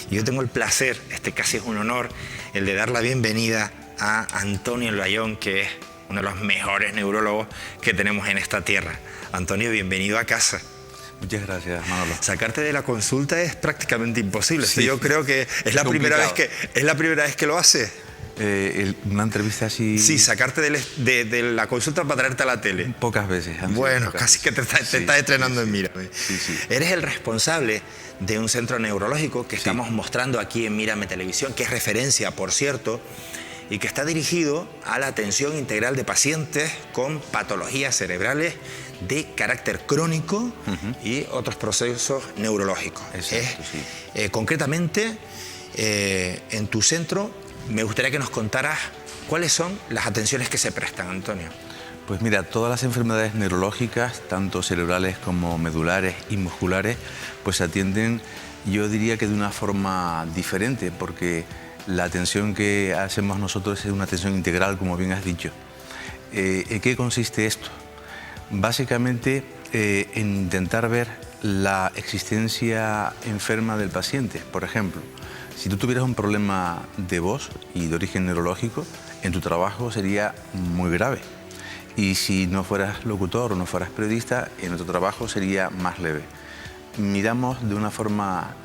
Yo tengo el placer, casi es un honor, el de dar la bienvenida a Antonio El Bayón, que es uno de los mejores neurólogos que tenemos en esta tierra. Antonio, bienvenido a casa. Muchas gracias, Manolo. Sacarte de la consulta es prácticamente imposible. Sí. Yo creo que es la primera vez que lo hace. Una entrevista así... Sí, sacarte de la consulta para traerte a la tele. Pocas veces. Bueno, casi que te estás estrenando en Mírame. Sí. Eres el responsable de un centro neurológico que estamos mostrando aquí en Mírame Televisión, que es referencia, por cierto, y que está dirigido a la atención integral de pacientes con patologías cerebrales de carácter crónico y otros procesos neurológicos. Exacto, sí. Concretamente, en tu centro, me gustaría que nos contaras cuáles son las atenciones que se prestan, Antonio. Pues mira, todas las enfermedades neurológicas, tanto cerebrales como medulares y musculares, pues se atienden, yo diría que de una forma diferente, porque la atención que hacemos nosotros es una atención integral, como bien has dicho. ¿En qué consiste esto? Básicamente en intentar ver la existencia enferma del paciente. Por ejemplo, si tú tuvieras un problema de voz y de origen neurológico, en tu trabajo sería muy grave. Y si no fueras locutor o no fueras periodista, en tu trabajo sería más leve. Miramos de una forma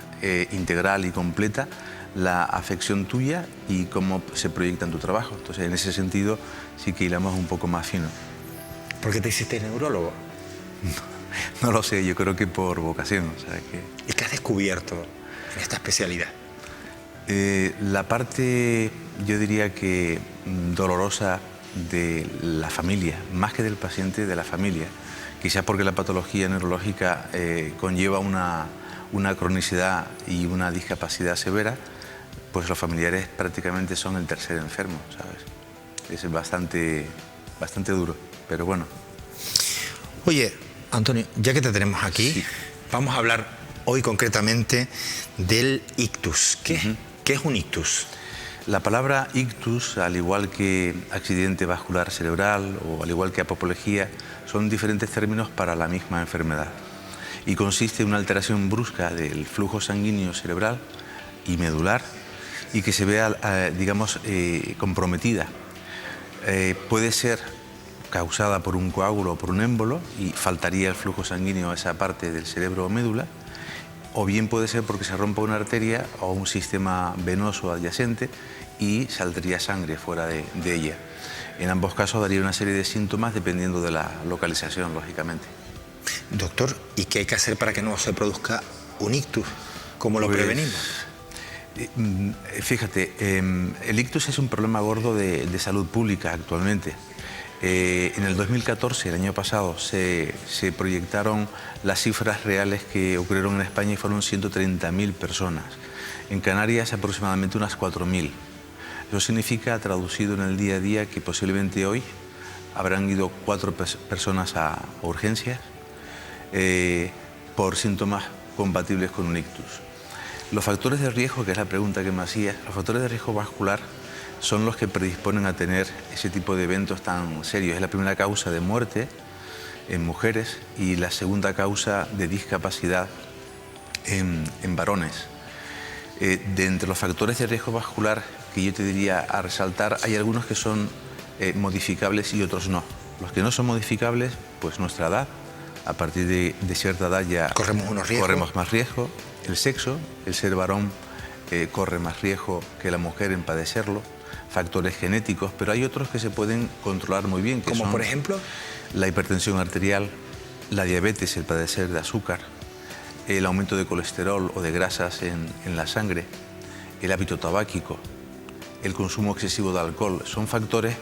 integral y completa la afección tuya y cómo se proyecta en tu trabajo. Entonces, en ese sentido, sí que hilamos un poco más fino. ¿Por qué te hiciste neurólogo? No lo sé, yo creo que por vocación. O sea, ¿Y qué has descubierto en esta especialidad? La parte, yo diría que dolorosa de la familia, más que del paciente, de la familia. Quizás porque la patología neurológica conlleva una cronicidad y una discapacidad severa, pues los familiares prácticamente son el tercer enfermo, ¿sabes? Es bastante duro, pero bueno. Oye, Antonio, ya que te tenemos aquí, vamos a hablar hoy concretamente del ictus. ¿Qué es un ictus? La palabra ictus, al igual que accidente vascular cerebral o al igual que apoplejía, son diferentes términos para la misma enfermedad. Y consiste en una alteración brusca del flujo sanguíneo cerebral y medular y que se vea, digamos, comprometida. Puede ser causada por un coágulo o por un émbolo y faltaría el flujo sanguíneo a esa parte del cerebro o médula, o bien puede ser porque se rompa una arteria o un sistema venoso adyacente y saldría sangre fuera de ella. En ambos casos daría una serie de síntomas dependiendo de la localización, lógicamente. Doctor, ¿y qué hay que hacer para que no se produzca un ictus? ¿Cómo lo prevenimos? Fíjate, el ictus es un problema gordo de salud pública actualmente. En el 2014, el año pasado, se proyectaron las cifras reales que ocurrieron en España y fueron 130.000 personas. En Canarias aproximadamente unas 4.000. Eso significa, traducido en el día a día, que posiblemente hoy habrán ido 4 personas a urgencias por síntomas compatibles con un ictus. Los factores de riesgo, que es la pregunta que me hacías, los factores de riesgo vascular son los que predisponen a tener ese tipo de eventos tan serios. Es la primera causa de muerte en mujeres y la segunda causa de discapacidad en varones. De entre los factores de riesgo vascular que yo te diría a resaltar, hay algunos que son modificables y otros no. Los que no son modificables, pues nuestra edad, a partir de cierta edad ya corremos más riesgo. El sexo, el ser varón corre más riesgo que la mujer en padecerlo. Factores genéticos, pero hay otros que se pueden controlar muy bien. ¿Como por ejemplo? La hipertensión arterial, la diabetes, el padecer de azúcar, el aumento de colesterol o de grasas en la sangre, el hábito tabáquico, el consumo excesivo de alcohol. Son factores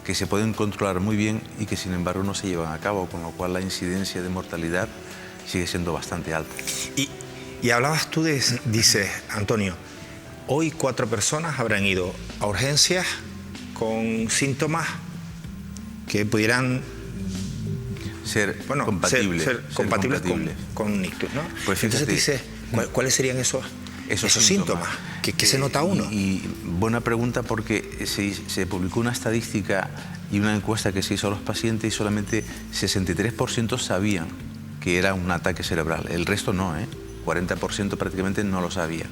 que se pueden controlar muy bien y que sin embargo no se llevan a cabo, con lo cual la incidencia de mortalidad sigue siendo bastante alta. Y hablabas tú dices, Antonio, hoy 4 personas habrán ido a urgencias con síntomas que pudieran ser compatibles con un ictus, ¿no? Pues fíjate, entonces dices, ¿cuáles serían esos síntomas? ¿Qué se nota uno? Y buena pregunta, porque se publicó una estadística y una encuesta que se hizo a los pacientes y solamente 63% sabían que era un ataque cerebral. El resto no, 40% prácticamente no lo sabía.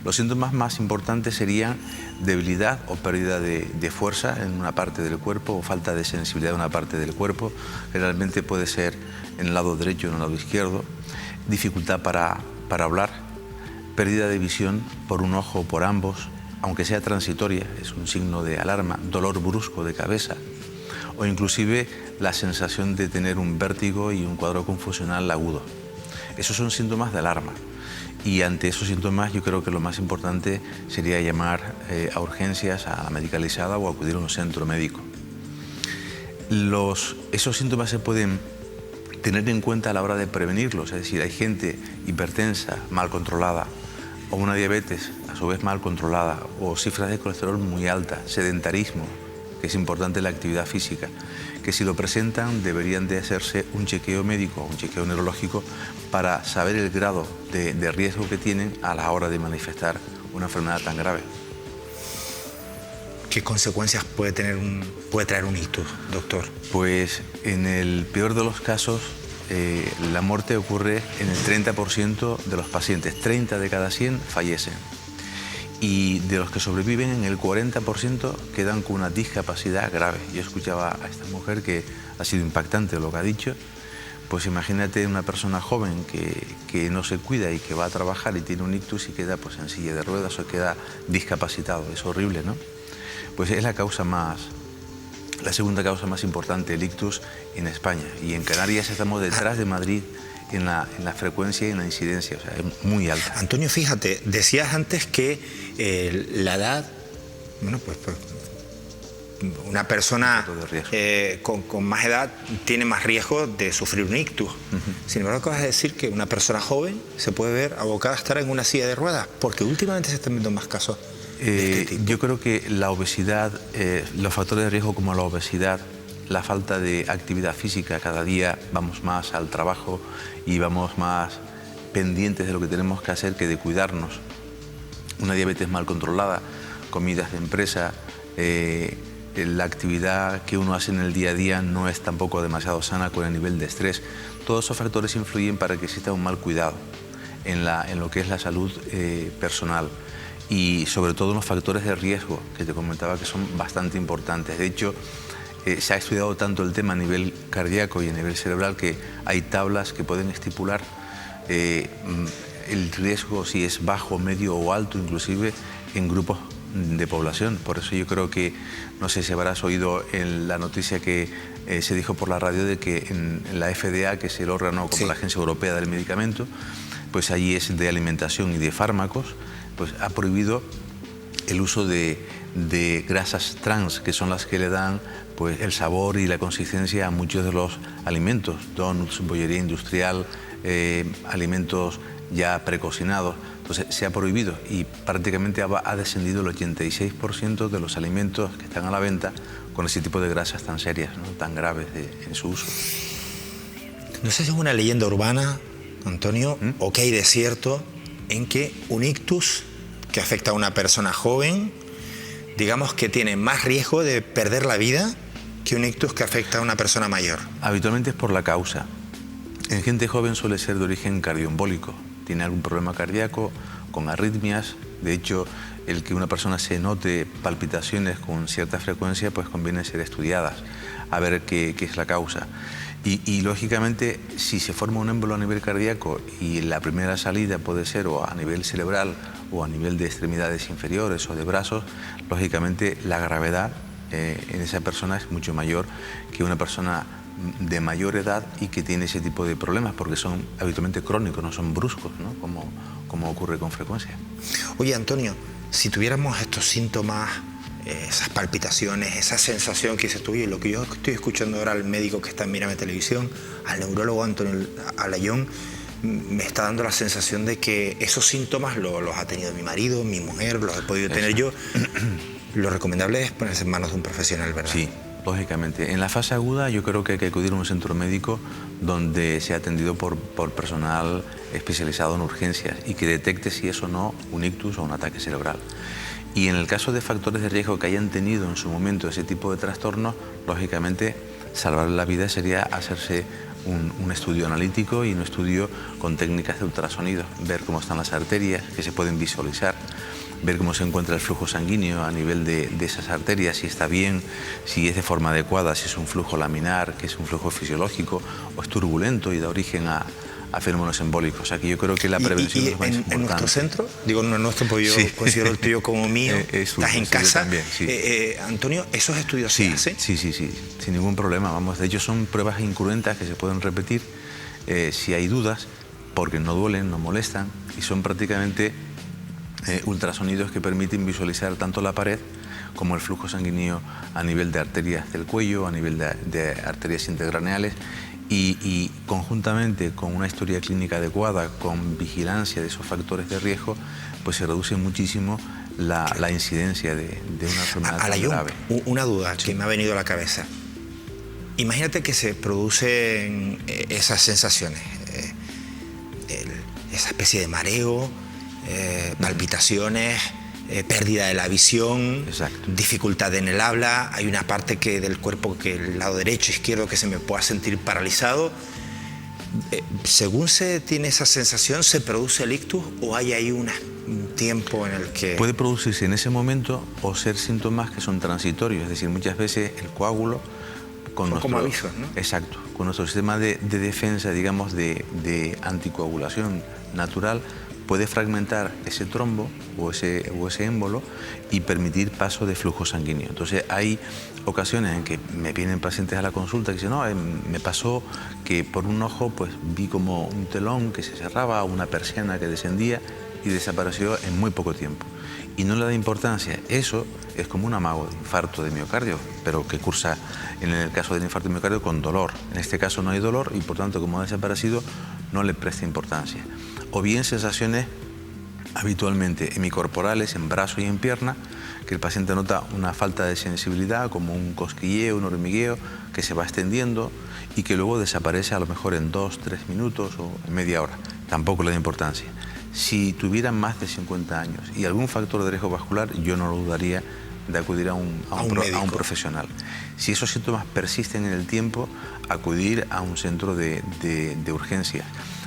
Los síntomas más importantes serían debilidad o pérdida de fuerza en una parte del cuerpo o falta de sensibilidad en una parte del cuerpo. Generalmente puede ser en el lado derecho o en el lado izquierdo. Dificultad para hablar, pérdida de visión por un ojo o por ambos, aunque sea transitoria, es un signo de alarma, dolor brusco de cabeza o inclusive la sensación de tener un vértigo y un cuadro confusional agudo. Esos son síntomas de alarma y ante esos síntomas yo creo que lo más importante sería llamar a urgencias, a la medicalizada o acudir a un centro médico. Esos síntomas se pueden tener en cuenta a la hora de prevenirlos, es decir, hay gente hipertensa, mal controlada, o una diabetes a su vez mal controlada, o cifras de colesterol muy altas, sedentarismo, que es importante la actividad física, que si lo presentan deberían de hacerse un chequeo médico, un chequeo neurológico, para saber el grado de riesgo que tienen a la hora de manifestar una enfermedad tan grave. ¿Qué consecuencias puede traer un ictus, doctor? Pues en el peor de los casos, la muerte ocurre en el 30% de los pacientes, 30 de cada 100 fallecen. Y de los que sobreviven, en el 40% quedan con una discapacidad grave. Yo escuchaba a esta mujer que ha sido impactante lo que ha dicho. Pues imagínate una persona joven que no se cuida y que va a trabajar y tiene un ictus y queda pues en silla de ruedas o queda discapacitado. Es horrible, ¿no? Pues es la segunda causa más importante, el ictus en España. Y en Canarias estamos detrás de Madrid en la frecuencia y en la incidencia, o sea, es muy alta. Antonio, fíjate, decías antes que la edad, bueno, pues una persona con más edad tiene más riesgo de sufrir un ictus. Sin embargo, acabas de decir que una persona joven se puede ver abocada a estar en una silla de ruedas, porque últimamente se están viendo más casos. Yo creo que la obesidad, los factores de riesgo como la obesidad, la falta de actividad física, cada día vamos más al trabajo y vamos más pendientes de lo que tenemos que hacer que de cuidarnos. Una diabetes mal controlada, comidas de empresa, la actividad que uno hace en el día a día no es tampoco demasiado sana con el nivel de estrés. Todos esos factores influyen para que exista un mal cuidado en lo que es la salud personal. Y sobre todo los factores de riesgo que te comentaba que son bastante importantes. De hecho, se ha estudiado tanto el tema a nivel cardíaco y a nivel cerebral que hay tablas que pueden estipular el riesgo, si es bajo, medio o alto, inclusive en grupos de población. Por eso yo creo que, no sé si habrás oído en la noticia que se dijo por la radio de que en la FDA, que es el órgano como la Agencia Europea del Medicamento, pues allí es de alimentación y de fármacos, pues ha prohibido el uso de grasas trans, que son las que le dan pues el sabor y la consistencia a muchos de los alimentos, donuts, bollería industrial, alimentos ya precocinados. Entonces se ha prohibido y prácticamente ha descendido el 86% de los alimentos que están a la venta con ese tipo de grasas tan serias, ¿no?, tan graves en su uso. No sé si es una leyenda urbana, Antonio, o que hay de cierto en que un ictus que afecta a una persona joven, digamos que tiene más riesgo de perder la vida que un ictus que afecta a una persona mayor. Habitualmente es por la causa. En gente joven suele ser de origen cardioembólico, tiene algún problema cardíaco, con arritmias. De hecho, el que una persona se note palpitaciones con cierta frecuencia, pues conviene ser estudiadas, a ver qué es la causa. Y lógicamente, si se forma un émbolo a nivel cardíaco y la primera salida puede ser o a nivel cerebral o a nivel de extremidades inferiores o de brazos, lógicamente la gravedad en esa persona es mucho mayor que una persona de mayor edad y que tiene ese tipo de problemas, porque son habitualmente crónicos, no son bruscos, ¿no?, como ocurre con frecuencia. Oye, Antonio, si tuviéramos estos síntomas, esas palpitaciones, esa sensación que dices tú, y lo que yo estoy escuchando ahora al médico que está en Mírame Televisión, al neurólogo Antonio Alayón, me está dando la sensación de que esos síntomas los ha tenido mi marido, mi mujer, los he podido tener yo. Lo recomendable es ponerse en manos de un profesional, ¿verdad? Sí, lógicamente. En la fase aguda yo creo que hay que acudir a un centro médico donde sea atendido por personal especializado en urgencias y que detecte si es o no un ictus o un ataque cerebral. Y en el caso de factores de riesgo que hayan tenido en su momento ese tipo de trastornos, lógicamente salvar la vida sería hacerse un estudio analítico y un estudio con técnicas de ultrasonido, ver cómo están las arterias, que se pueden visualizar, ver cómo se encuentra el flujo sanguíneo a nivel de esas arterias, si está bien, si es de forma adecuada, si es un flujo laminar, que es un flujo fisiológico, o es turbulento y da origen a fenómenos embólicos. O sea que yo creo que la prevención es más importante. ¿En nuestro centro? Digo, no en nuestro, porque yo considero el tuyo como mío. Estás en casa. También, sí. Antonio, ¿esos estudios se hacen? Sí, sin ningún problema. Vamos, de hecho son pruebas incruentas que se pueden repetir si hay dudas, porque no duelen, no molestan y son prácticamente ultrasonidos que permiten visualizar tanto la pared como el flujo sanguíneo a nivel de arterias del cuello, a nivel de arterias intercraneales y conjuntamente con una historia clínica adecuada, con vigilancia de esos factores de riesgo, pues se reduce muchísimo la incidencia de una enfermedad tan grave. Una duda que me ha venido a la cabeza. Imagínate que se producen esas sensaciones, esa especie de mareo, palpitaciones, pérdida de la visión, dificultad en el habla, hay una parte del cuerpo, que el lado derecho, izquierdo, que se me pueda sentir paralizado. Según se tiene esa sensación, ¿se produce el ictus o hay ahí un tiempo en el que...? Puede producirse en ese momento o ser síntomas que son transitorios, es decir, muchas veces el coágulo con nuestro, como avisos, ¿no? Exacto, con nuestro sistema de defensa, digamos, de anticoagulación natural, puede fragmentar ese trombo o ese émbolo y permitir paso de flujo sanguíneo. Entonces hay ocasiones en que me vienen pacientes a la consulta que dicen, no, me pasó que por un ojo pues vi como un telón que se cerraba, una persiana que descendía y desapareció en muy poco tiempo. Y no le da importancia. Eso es como un amago de infarto de miocardio, pero que cursa en el caso del infarto de miocardio con dolor. En este caso no hay dolor y por tanto, como ha desaparecido, no le presta importancia. O bien sensaciones habitualmente hemicorporales en brazo y en pierna, que el paciente nota una falta de sensibilidad, como un cosquilleo, un hormigueo, que se va extendiendo y que luego desaparece a lo mejor en 2, 3 minutos o en media hora. Tampoco le da importancia. Si tuvieran más de 50 años y algún factor de riesgo vascular, yo no lo dudaría de acudir a un profesional. Si esos síntomas persisten en el tiempo, acudir a un centro de urgencias.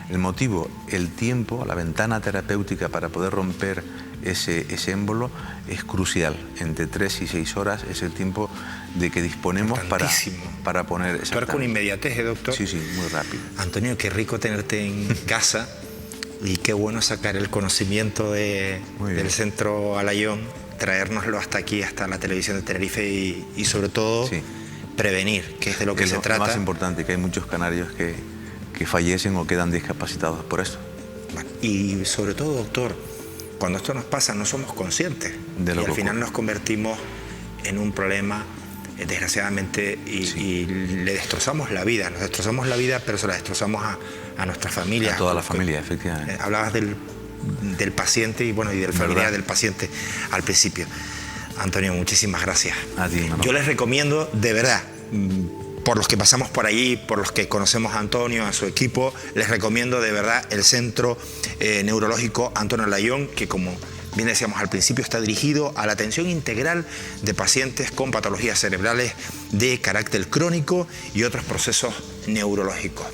El motivo, el tiempo, la ventana terapéutica para poder romper ese émbolo es crucial. Entre 3 y 6 horas es el tiempo de que disponemos para poner... Actuar con inmediatez, doctor. Sí, muy rápido. Antonio, qué rico tenerte en casa y qué bueno sacar el conocimiento del Centro Alayón, traérnoslo hasta aquí, hasta la televisión de Tenerife y sobre todo prevenir, que es de lo que se trata. Lo más importante, que hay muchos canarios que fallecen o quedan discapacitados por esto. Y sobre todo, doctor, cuando esto nos pasa no somos conscientes y al final nos convertimos en un problema, desgraciadamente, y le destrozamos la vida. Nos destrozamos la vida, pero se la destrozamos a nuestras familias. A toda la familia, efectivamente. Hablabas del paciente y del familiar del paciente al principio. Antonio, muchísimas gracias. A ti, Manolo. Yo les recomiendo, de verdad, por los que pasamos por allí, por los que conocemos a Antonio, a su equipo, les recomiendo de verdad el Centro Neurológico Antonio Alayón, que como bien decíamos al principio, está dirigido a la atención integral de pacientes con patologías cerebrales de carácter crónico y otros procesos neurológicos.